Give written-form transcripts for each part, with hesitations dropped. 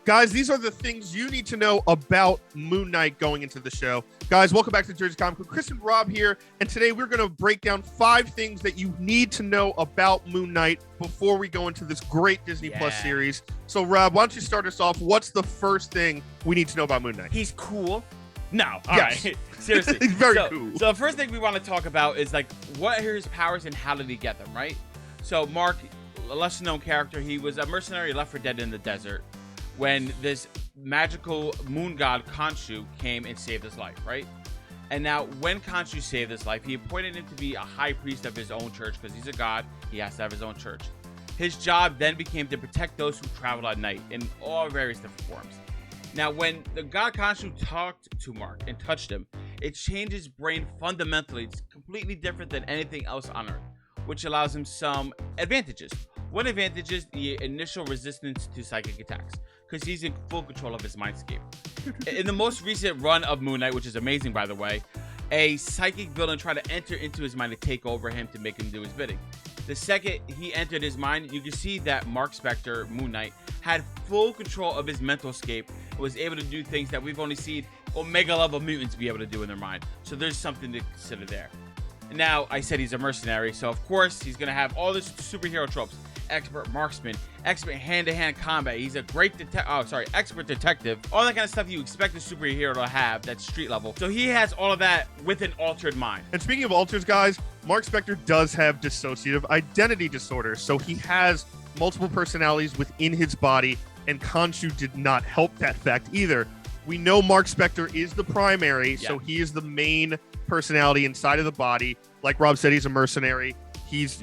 Guys, these are the things you need to know about Moon Knight going into the show. Guys, welcome back to Jersey Comic Crew. Chris and Rob here, and today we're going to break down 5 things that you need to know about Moon Knight before we go into this great Disney Plus series. So, Rob, why don't you start us off? What's the first thing we need to know about Moon Knight? He's cool. No, all right. Seriously. He's very cool. So the first thing we want to talk about is, like, what are his powers and how did he get them, right? So Mark, a lesser-known character, he was a mercenary left for dead in the desert when this magical moon god Khonshu came and saved his life, right? And now when Khonshu saved his life, he appointed him to be a high priest of his own church because he's a god. He has to have his own church. His job then became to protect those who travel at night in all various different forms. Now, when the god Khonshu talked to Mark and touched him, it changed his brain fundamentally. It's completely different than anything else on Earth, which allows him some advantages. One advantage is the initial resistance to psychic attacks, because he's in full control of his mindscape. In the most recent run of Moon Knight, which is amazing, by the way, a psychic villain tried to enter into his mind to take over him to make him do his bidding. The second he entered his mind, you can see that Marc Spector, Moon Knight, had full control of his mental scape and was able to do things that we've only seen Omega level mutants be able to do in their mind. So there's something to consider there. And now, I said he's a mercenary, so of course he's going to have all this superhero tropes. Expert marksman, expert hand-to-hand combat. He's a great expert detective. All that kind of stuff you expect a superhero to have that's street level. So he has all of that with an altered mind. And speaking of alters, guys, Marc Spector does have dissociative identity disorder. So he has multiple personalities within his body, and Khonshu did not help that fact either. We know Marc Spector is the primary, so he is the main personality inside of the body. Like Rob said, he's a mercenary. He's,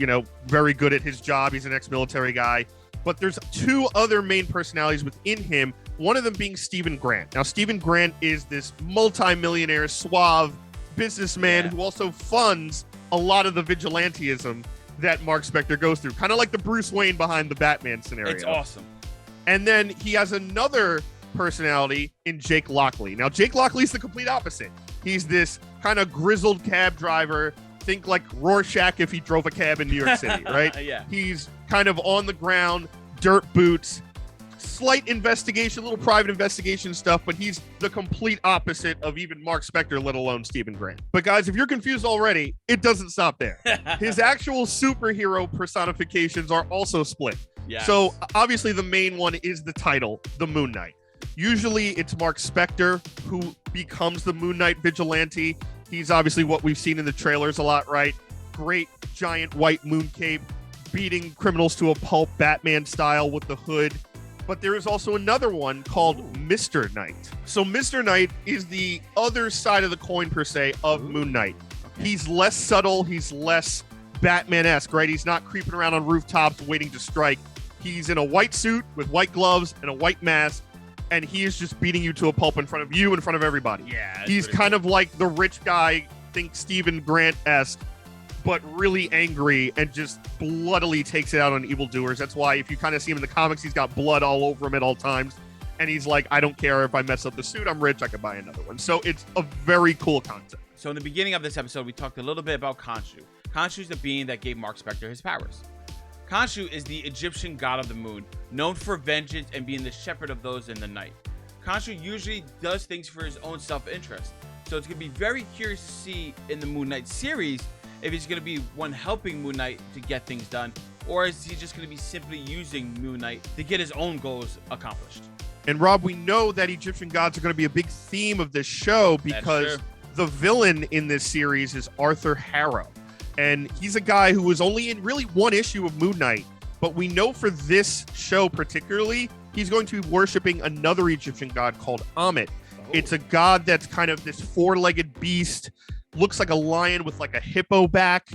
very good at his job. He's an ex-military guy. But there's 2 other main personalities within him, one of them being Stephen Grant. Now, Stephen Grant is this multi-millionaire, suave businessman who also funds a lot of the vigilantism that Marc Spector goes through. Kind of like the Bruce Wayne behind the Batman scenario. It's awesome. And then he has another personality in Jake Lockley. Now, Jake Lockley is the complete opposite. He's this kind of grizzled cab driver. Think like Rorschach if he drove a cab in New York City, right? Yeah. He's kind of on the ground, dirt boots, slight investigation, little private investigation stuff, but he's the complete opposite of even Marc Spector, let alone Stephen Grant. But guys, if you're confused already, it doesn't stop there. His actual superhero personifications are also split. Yes. So obviously the main one is the title, the Moon Knight. Usually it's Marc Spector who becomes the Moon Knight vigilante. He's obviously what we've seen in the trailers a lot, right? Great giant white moon cape, beating criminals to a pulp Batman style with the hood. But there is also another one called Mr. Knight. So Mr. Knight is the other side of the coin, per se, of Moon Knight. Okay. He's less subtle. He's less Batman-esque, right? He's not creeping around on rooftops waiting to strike. He's in a white suit with white gloves and a white mask. And he is just beating you to a pulp in front of you, in front of everybody. Yeah, he's kind of like the rich guy, think Stephen Grant-esque, but really angry and just bloodily takes it out on evildoers. That's why if you kind of see him in the comics, he's got blood all over him at all times. And he's like, I don't care if I mess up the suit. I'm rich. I could buy another one. So it's a very cool concept. So in the beginning of this episode, we talked a little bit about Khonshu. Khonshu's the being that gave Marc Spector his powers. Khonshu is the Egyptian god of the moon, known for vengeance and being the shepherd of those in the night. Khonshu usually does things for his own self-interest, so it's going to be very curious to see in the Moon Knight series if he's going to be one helping Moon Knight to get things done, or is he just going to be simply using Moon Knight to get his own goals accomplished. And Rob, we know that Egyptian gods are going to be a big theme of this show because the villain in this series is Arthur Harrow. And he's a guy who was only in really one issue of Moon Knight. But we know for this show particularly, he's going to be worshiping another Egyptian god called Ammit. It's a god that's kind of this 4-legged beast, looks like a lion with like a hippo back.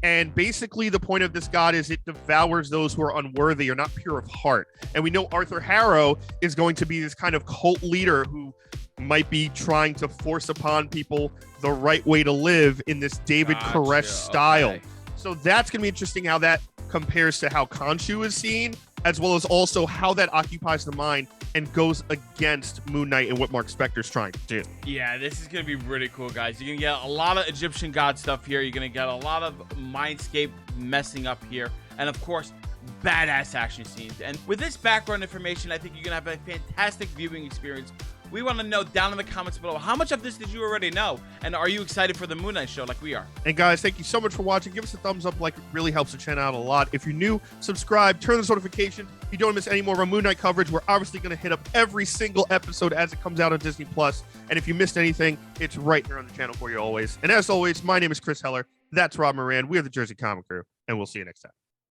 And basically the point of this god is it devours those who are unworthy or not pure of heart. And we know Arthur Harrow is going to be this kind of cult leader who might be trying to force upon people the right way to live in this David Koresh style. Okay. So that's going to be interesting how that compares to how Khonshu is seen, as well as also how that occupies the mind and goes against Moon Knight and what Marc Spector's trying to do. Yeah, this is going to be really cool, guys. You're going to get a lot of Egyptian god stuff here. You're going to get a lot of mindscape messing up here. And of course, badass action scenes. And with this background information, I think you're going to have a fantastic viewing experience. We want to know down in the comments below, how much of this did you already know? And are you excited for the Moon Knight show like we are? And guys, thank you so much for watching. Give us a thumbs up, like, it really helps the channel out a lot. If you're new, subscribe, turn on notifications. If you don't miss any more of our Moon Knight coverage, we're obviously going to hit up every single episode as it comes out on Disney+. And if you missed anything, it's right here on the channel for you always. And as always, my name is Chris Heller. That's Rob Moran. We are the Jersey Comic Crew, and we'll see you next time.